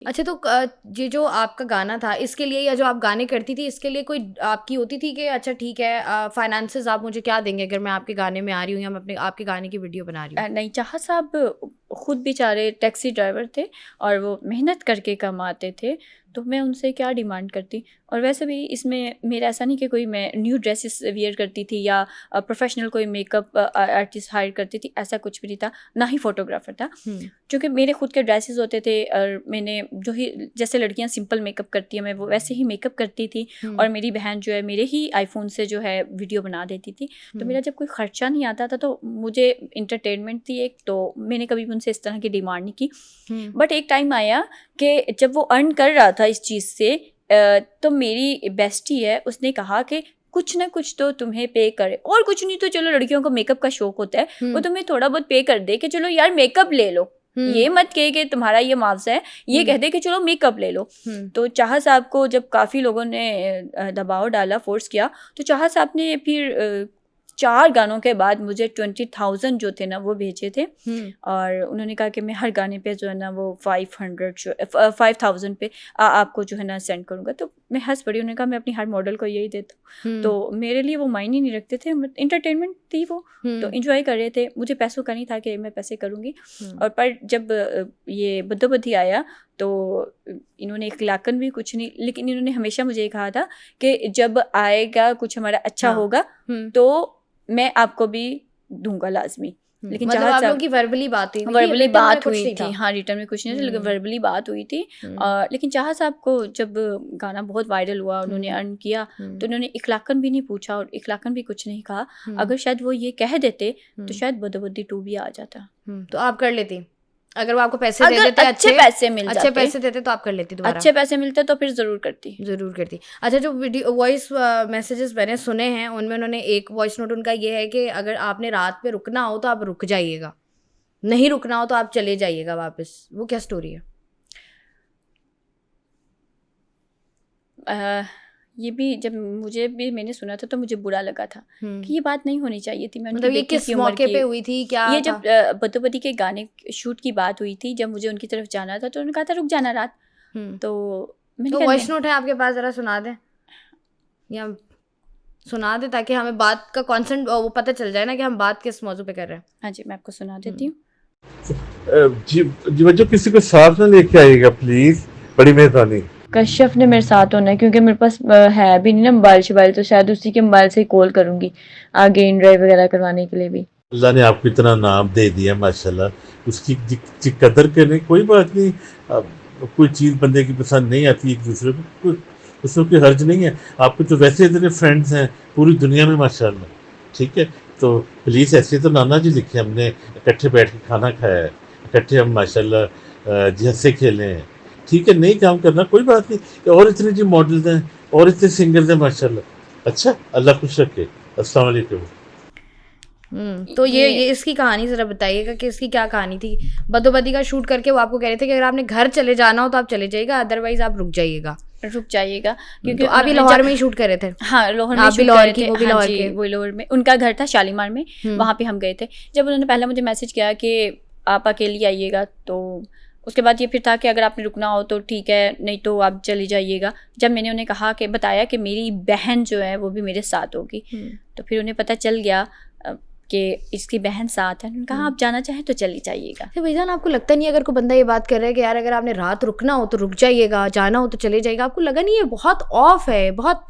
अच्छा, तो ये जो आपका गाना था इसके लिए, या जो आप गाने करती थी इसके लिए कोई आपकी होती थी कि अच्छा ठीक है फाइनेंसेस आप मुझे क्या देंगे अगर मैं आपके गाने में आ रही हूँ या मैं अपने आपके गाने की वीडियो बना रही हूँ? नहीं, चाहा साहब खुद बेचारे टैक्सी ड्राइवर थे और वो मेहनत करके कमाते थे, तो मैं उनसे क्या डिमांड करती। और वैसे भी इसमें मेरा ऐसा नहीं कि कोई मैं न्यू ड्रेसेस वियर करती थी या प्रोफेशनल कोई मेकअप आर्टिस्ट हायर करती थी, ऐसा कुछ भी नहीं था, ना ही फोटोग्राफर था। क्योंकि मेरे खुद के ड्रेसेस होते थे और मैंने जो ही जैसे लड़कियां सिंपल मेकअप करती हैं मैं वो वैसे ही मेकअप करती थी। और मेरी बहन जो है मेरे ही आईफोन से जो है वीडियो बना देती थी। तो मेरा जब कोई खर्चा नहीं आता था तो मुझे इंटरटेनमेंट थी एक, तो मैंने कभी भी उनसे इस तरह की डिमांड नहीं की। बट एक टाइम आया कि जब वो अर्न कर रहा था इस चीज़ से, तो मेरी बेस्टी है उसने कहा कि कुछ ना कुछ तो तुम्हें पे करे, और कुछ नहीं तो चलो लड़कियों को मेकअप का शौक होता है, वो तुम्हें थोड़ा बहुत पे कर दे कि चलो यार मेकअप ले लो। ये मत कहे कि तुम्हारा ये मुआवजा है, ये कह दे कि चलो मेकअप ले लो। तो चाहा साहब को जब काफ़ी लोगों ने दबाव डाला, फोर्स किया, तो चाहा साहब ने फिर 4 गानों के बाद मुझे 20,000 जो थे ना वो भेजे थे। और उन्होंने कहा कि मैं हर गाने पे जो है ना वो 5,000 पे आपको जो है ना सेंड करूँगा। तो मैं हंस पड़ी, उन्होंने कहा मैं अपनी हर मॉडल को यही देता हूँ। तो मेरे लिए वो मायने नहीं रखते थे, इंटरटेनमेंट थी वो, तो इंजॉय कर रहे थे। मुझे पैसों का नहीं था कि मैं पैसे करूँगी। और पर जब ये बद्दोबद्दी आया तो इन्होंने इखलाकन भी कुछ नहीं, लेकिन इन्होंने हमेशा मुझे कहा था कि जब आएगा कुछ हमारा अच्छा होगा तो मैं आपको भी दूंगा लाजमी। लेकिन मतलब आप लोगों की वर्बली बात हुई थी? वर्बली रिटर्न में बात कुछ हुई नहीं थी, था? हाँ रिटर्न में कुछ नहीं था, लेकिन वर्बली बात हुई थी। लेकिन चाहा साहब को जब गाना बहुत वायरल हुआ, उन्होंने अर्न किया, तो उन्होंने इखलाकन भी नहीं पूछा और इखलाकन भी कुछ नहीं कहा। अगर शायद वो ये कह देते तो शायद बद्दोबद्दी 2 भी आ जाता। तो आप कर लेती अगर वो आपको पैसे दे देते? अच्छे पैसे मिल जाते, अच्छे पैसे देते तो आप कर लेती दोबारा? अच्छे पैसे मिलते तो फिर ज़रूर करती। अच्छा, जो वीडियो वॉइस मैसेजेस मैंने सुने हैं उनमें उन्होंने एक वॉइस नोट उनका ये है कि अगर आपने रात पे रुकना हो तो आप रुक जाइएगा, नहीं रुकना हो तो आप चले जाइएगा वापस। वो क्या स्टोरी है? ये भी जब मुझे भी मैंने सुना था तो मुझे बुरा लगा था कि ये बात नहीं होनी चाहिए थी। मैं मतलब ये किस मौके पे हुई थी? क्या ये जब बद्दोबद्दी के गाने शूट की बात हुई थी, जब मुझे उनकी तरफ जाना था तो उन्होंने कहा था रुक जाना रात। तो मैंने वॉइस नोट है आपके पास, जरा सुना दें या सुना दे ताकि हमें बात का कॉन्सेंट वो पता चल जाए ना कि हम बात किस मौजू पे कर रहे हैं। हाँ जी, मैं आपको सुना देती हूँ। जी बच्चों, किसी को साथ में लेके आइएगा प्लीज, बड़ी मेहरबानी। कश्यप ने मेरे साथ होना है क्योंकि मेरे पास है भी नहीं ना मोबाइल शोबाइल, तो शायद उसी के मोबाइल से ही कॉल करूँगी आगे इन ड्राइव वगैरह करवाने के लिए भी। अल्लाह ने आपको इतना नाम दे दिया माशाल्लाह, उसकी कदर करें। कोई बात नहीं, कोई चीज़ बंदे की पसंद नहीं आती एक दूसरे को, उसमें कोई हर्ज नहीं है। आपके तो वैसे इतने फ्रेंड्स हैं पूरी दुनिया में माशाल्लाह, ठीक है। तो प्लीज़ ऐसे तो नाना जी लिखे, हमने इकट्ठे बैठ के खाना खाया है, इकट्ठे हम माशाल्लाह जी हंसे खेले हैं, ठीक है। नहीं काम करना कोई बात नहीं। और इतने जी मॉडल्स हैं और इतने सिंगर्स हैं माशाल्लाह। अच्छा, अल्लाह खुश रखे। अस्सलाम वालेकुम। तो ये इसकी कहानी जरा बताइएगा कि इसकी क्या कहानी थी? बद्दोबद्दी का शूट करके वो आपको कह रहे थे कि अगर आपने घर चले जाना हो तो आप चले जाइएगा, अदरवाइज आप रुक जाइएगा क्योंकि तो आप ही लाहौर में ही शूट कर रहे थे? हाँ, लाहौर में आप भी लाहौर की, वो भी लाहौर के? वो लाहौर में, उनका घर था शालीमार में, वहाँ पे हम गए थे। जब उन्होंने पहले मुझे मैसेज किया कि आप अकेली आइएगा, तो उसके बाद ये फिर था कि अगर आपने रुकना हो तो ठीक है, नहीं तो आप चली जाइएगा। जब मैंने उन्हें कहा कि बताया कि मेरी बहन जो है वो भी मेरे साथ होगी, तो फिर उन्हें पता चल गया कि इसकी बहन साथ है। उन्होंने कहा आप जाना चाहें तो चली जाइएगा। तो भाईजान, आपको लगता नहीं अगर कोई बंदा ये बात कर रहा है कि यार अगर आपने रात रुकना हो तो रुक जाइएगा, जाना हो तो चले जाइएगा, आपको लगा नहीं ये बहुत ऑफ है? बहुत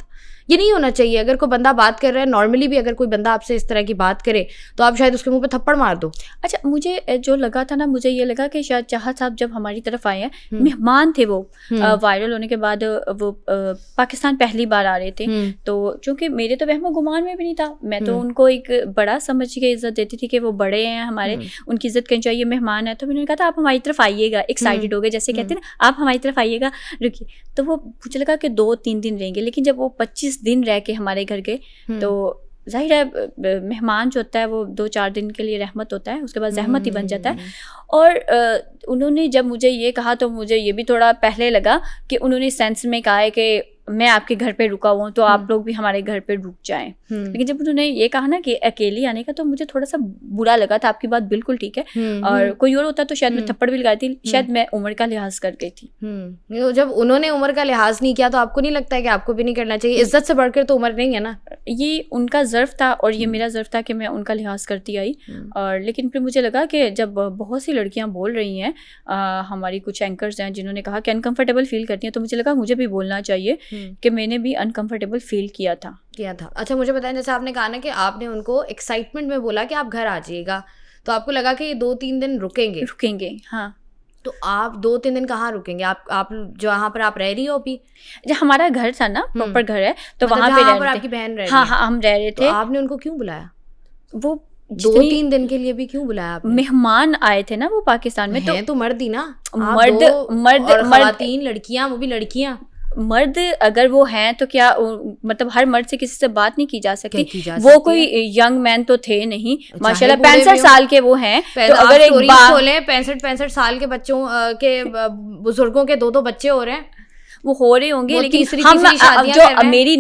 ये नहीं होना चाहिए। अगर कोई बंदा बात कर रहा है नॉर्मली भी, अगर कोई बंदा आपसे इस तरह की बात करे तो आप शायद उसके मुंह पे थप्पड़ मार दो। अच्छा, मुझे जो लगा था ना, मुझे ये लगा कि शायद चाहा साहब जब हमारी तरफ आए हैं, मेहमान थे वो, वायरल होने के बाद वो पाकिस्तान पहली बार आ रहे थे, तो चूंकि मेरे तो वहमो गुमान में भी नहीं था, मैं तो उनको एक बड़ा समझ के इज्जत देती थी कि वो बड़े हैं हमारे, उनकी इज्जत करनी चाहिए, मेहमान है। तो मैंने कहा था आप हमारी तरफ आइएगा, एक्साइटेड हो गए, जैसे कहते हैं ना आप हमारी तरफ आइएगा, रुकिए। तो वो मुझे लगा कि 2-3 दिन रहेंगे, लेकिन जब वो 25 दिन रह के हमारे घर गए तो जाहिर है मेहमान जो होता है वो 2-4 दिन के लिए रहमत होता है, उसके बाद जहमत ही बन जाता है। और उन्होंने जब मुझे ये कहा तो मुझे ये भी थोड़ा पहले लगा कि उन्होंने सेंस में कहा है कि मैं आपके घर पे रुका हुआ हूँ तो आप लोग भी हमारे घर पे रुक जाएं। लेकिन जब उन्होंने ये कहा ना कि अकेली आने का, तो मुझे थोड़ा सा बुरा लगा था। आपकी बात बिल्कुल ठीक है, और कोई और होता तो शायद मैं थप्पड़ भी लगाई थी, शायद मैं उम्र का लिहाज कर गई थी। तो जब उन्होंने उम्र का लिहाज नहीं किया तो आपको नहीं लगता है कि आपको भी नहीं करना चाहिए? इज्जत से बढ़कर तो उम्र नहीं है ना। ये उनका ज़र्फ था और ये मेरा ज़र्फ था कि मैं उनका लिहाज करती आई। और लेकिन फिर मुझे लगा कि जब बहुत सी लड़कियां बोल रही हैं, हमारी कुछ एंकर्स हैं जिन्होंने कहा कि अनकंफर्टेबल फील करती हैं, तो मुझे लगा मुझे भी बोलना चाहिए कि मैंने भी अनकंफर्टेबल फील किया था। अच्छा, मुझे बताएं, जैसे आपने कहा ना कि आपने उनको एक्साइटमेंट में बोला कि आप घर आ जाइएगा, तो आपको लगा कि ये 2-3 दिन रुकेंगे। हाँ। तो आप 2-3 दिन कहाँ रुकेंगे? आप जहाँ पर आप रह रही हो अभी, जो हमारा घर था ना, प्रॉपर घर है, तो मतलब वहाँ पे जहाँ रह पर रहे आपकी थे। बहन रह रही हाँ है। हाँ, हम रह रहे तो थे। आपने उनको क्यों बुलाया? वो 2-3 दिन के लिए भी क्यों बुलाया आपने? मेहमान आए थे ना वो पाकिस्तान में, तो मर्द ही ना, मर्द और खवातीन, लड़कियां, वो भी लड़कियां। मर्द अगर वो हैं तो क्या मतलब हर मर्द से किसी से बात नहीं की जा सकती? वो कोई यंग मैन तो थे नहीं, माशाल्लाह 65 साल के वो हैं। तो अगर एक बात खोले, 65 साल के बच्चों के बुजुर्गों के 2 बच्चे हो रहे हैं, वो हो रहे होंगे, लेकिन जो मेरी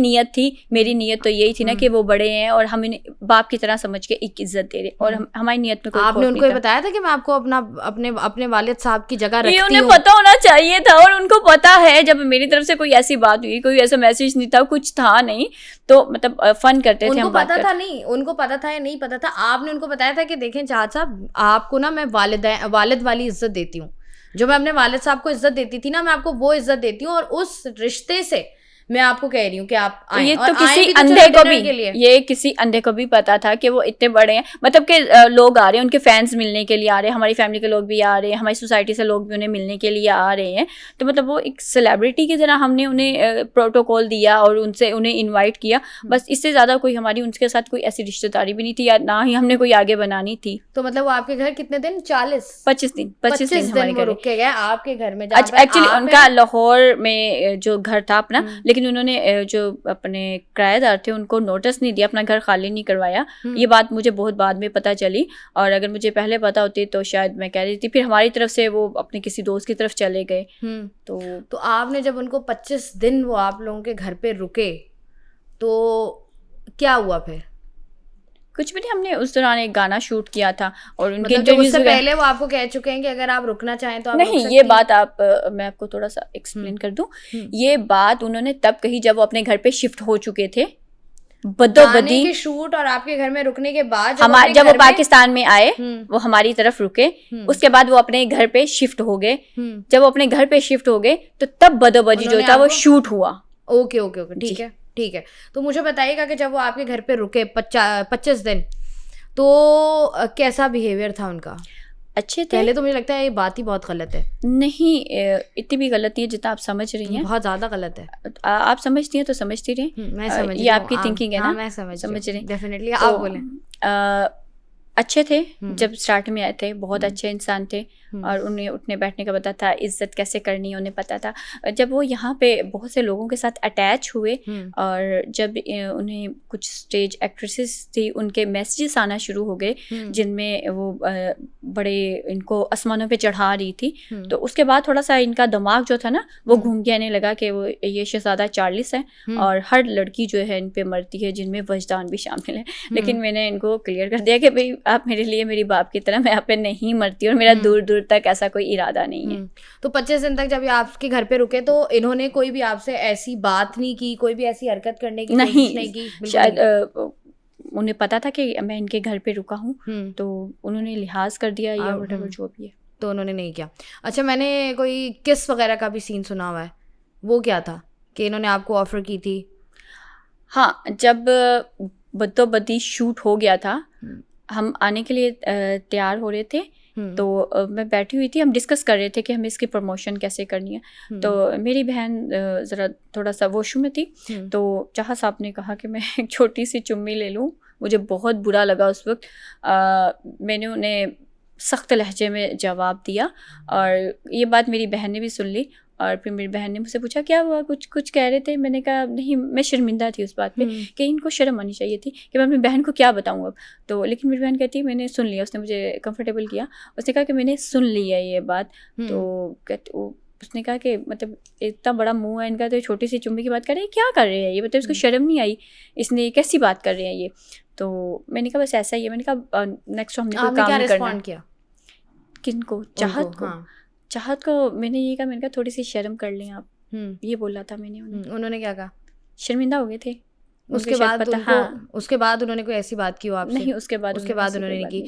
नीयत तो यही थी ना कि वो बड़े हैं और हम इन्हें बाप की तरह समझ के एक इज्जत दे रहे, और हमारी नीयत में कोई आपने उनको ये बताया था कि मैं आपको अपने वालिद साहब की जगह रखती हूं? उन्हें पता होना चाहिए था, और उनको पता है। जब मेरी तरफ से कोई ऐसी बात हुई, कोई ऐसा मैसेज नहीं था, कुछ था नहीं, तो मतलब फन करते थे, उनको पता था नहीं, उनको पता था या नहीं पता था? आपने उनको बताया था कि देखें चाचा साहब, आपको ना मैं वालिद वाली इज्जत देती हूँ, जो मैं अपने वालिद साहब को इज्जत देती थी ना, मैं आपको वो इज्जत देती हूँ, और उस रिश्ते से मैं आपको कह रही हूँ कि आप आएं। ये तो किसी अंधे को भी, ये किसी अंधे को भी पता था कि वो इतने बड़े हैं, मतलब कि लोग आ रहे हैं, उनके फैंस मिलने के लिए आ रहे हैं, हमारी फैमिली के लोग भी आ रहे हैं, हमारी सोसाइटी से लोग भी उन्हें मिलने के लिए आ रहे हैं। तो मतलब वो एक सेलिब्रिटी की तरह हमने उन्हें प्रोटोकॉल दिया और उन्हें इन्वाइट किया, बस। इससे ज़्यादा कोई हमारी उनके साथ कोई ऐसी रिश्तेदारी भी नहीं थी, या ना ही हमने कोई आगे बनानी थी। तो मतलब वो आपके घर कितने दिन? 25 दिन हमारे घर रुक के गए आपके घर में। एक्चुअली उनका लाहौर में जो घर था अपना, लेकिन उन्होंने जो अपने किराएदार थे उनको नोटिस नहीं दिया, अपना घर खाली नहीं करवाया। ये बात मुझे बहुत बाद में पता चली, और अगर मुझे पहले पता होती तो शायद मैं कह रही थी। फिर हमारी तरफ से वो अपने किसी दोस्त की तरफ चले गए। तो आपने जब उनको 25 दिन वो आप लोगों के घर पे रुके, तो क्या हुआ फिर? कुछ भी नहीं, हमने उस दौरान एक गाना शूट किया था, और उनके मतलब उससे पहले वो आपको कह चुके हैं कि अगर आप रुकना चाहें तो आप नहीं। ये बात मैं आपको थोड़ा सा एक्सप्लेन कर दूं। ये बात उन्होंने तब कही जब वो अपने घर पे शिफ्ट हो चुके थे, बदोबदी के शूट और आपके घर में रुकने के बाद जब वो पाकिस्तान में आए, वो हमारी तरफ रुके, उसके बाद वो अपने घर पे शिफ्ट हो गए। जब वो अपने घर पे शिफ्ट हो गए तो तब बदोबदी जो था वो शूट हुआ। ओके, ठीक है। तो मुझे बताइएगा कि जब वो आपके घर पे रुके 25 दिन, तो कैसा बिहेवियर था उनका? अच्छे थे? पहले तो मुझे लगता है ये बात ही बहुत गलत है। नहीं, इतनी भी गलत नहीं है जितना आप समझ रही हैं, बहुत ज्यादा गलत है। आप समझती हैं तो समझती रही, मैं समझ ये आपकी थिंकिंग है ना? मैं समझ रही, डेफिनेटली। आप बोलें। अच्छे थे, जब स्टार्ट में आए थे बहुत अच्छे इंसान थे, और उन्हें उठने बैठने का पता था, इज्जत कैसे करनी है उन्हें पता था। जब वो यहाँ पे बहुत से लोगों के साथ अटैच हुए, और जब उन्हें कुछ स्टेज एक्ट्रेसेस थी, उनके मैसेजेस आना शुरू हो गए जिनमें वो बड़े इनको आसमानों पे चढ़ा रही थी, तो उसके बाद थोड़ा सा इनका दिमाग जो था ना वो घूम के आने लगा कि वो ये शहजादा चार्ल्स है, और हर लड़की जो है इन पे मरती है जिनमें वजदान भी शामिल है। लेकिन मैंने इनको क्लियर कर दिया कि भाई आप मेरे लिए मेरी बाप की तरह, मैं यहाँ पे नहीं मरती, और मेरा दूर दूर तक ऐसा कोई इरादा नहीं है। तो 25 दिन तक जब ये आपके घर पे रुके तो इन्होंने कोई भी आपसे ऐसी बात नहीं की, कोई भी ऐसी हरकत करने की कोशिश नहीं की? शायद उन्हें पता था कि मैं इनके घर पे रुका हूँ, तो उन्होंने लिहाज कर दिया या व्हाटएवर जो भी है, तो उन्होंने नहीं किया। अच्छा, मैंने कोई किस वगैरह का भी सीन सुना हुआ है, वो क्या था कि इन्होंने आपको ऑफर की थी? हाँ, जब बदोबदी शूट हो गया था, हम आने के लिए तैयार हो रहे थे, तो मैं बैठी हुई थी, हम डिस्कस कर रहे थे कि हमें इसकी प्रमोशन कैसे करनी है। तो मेरी बहन ज़रा थोड़ा सा वॉशरूम में थी, तो चाहा साहब ने कहा कि मैं एक छोटी सी चुम्मी ले लूँ। मुझे बहुत बुरा लगा उस वक्त। मैंने उन्हें सख्त लहजे में जवाब दिया, और ये बात मेरी बहन ने भी सुन ली, और फिर मेरी बहन ने मुझसे पूछा क्या हुआ, कुछ कह रहे थे? मैंने कहा नहीं, मैं शर्मिंदा थी उस बात पे कि इनको शर्म आनी चाहिए थी कि मैं अपनी बहन को क्या बताऊँ अब। तो लेकिन मेरी बहन कहती है मैंने सुन लिया, उसने मुझे कंफर्टेबल किया, उसने कहा कि मैंने सुन ली है ये बात। तो कहते उसने कहा कि मतलब इतना बड़ा मुंह है इनका, तो छोटी सी चुम्मी की बात कर रहे हैं, क्या कर रहे हैं ये, मतलब इसको शर्म नहीं आई, इसने कैसी बात कर रहे हैं ये। तो मैंने कहा बस ऐसा ही है। मैंने कहा नेक्स्ट हमने कोई आपने काम क्या नहीं करना। रिस्पॉन्ड किया किनको? चाहत उनको? को। हाँ। चाहत को मैंने ये कहा, मैंने कहा थोड़ी सी शर्म कर लें आप, ये बोला था मैंने उन्हें। उन्होंने क्या कहा? शर्मिंदा हो गए थे। उसके उनको शायद बाद पता, उनको हाँ उसके बाद उन्होंने कोई ऐसी बात की हो आपसे? नहीं, उसके बाद उसके बाद ऐसी कोई उन्होंने बात की। नहीं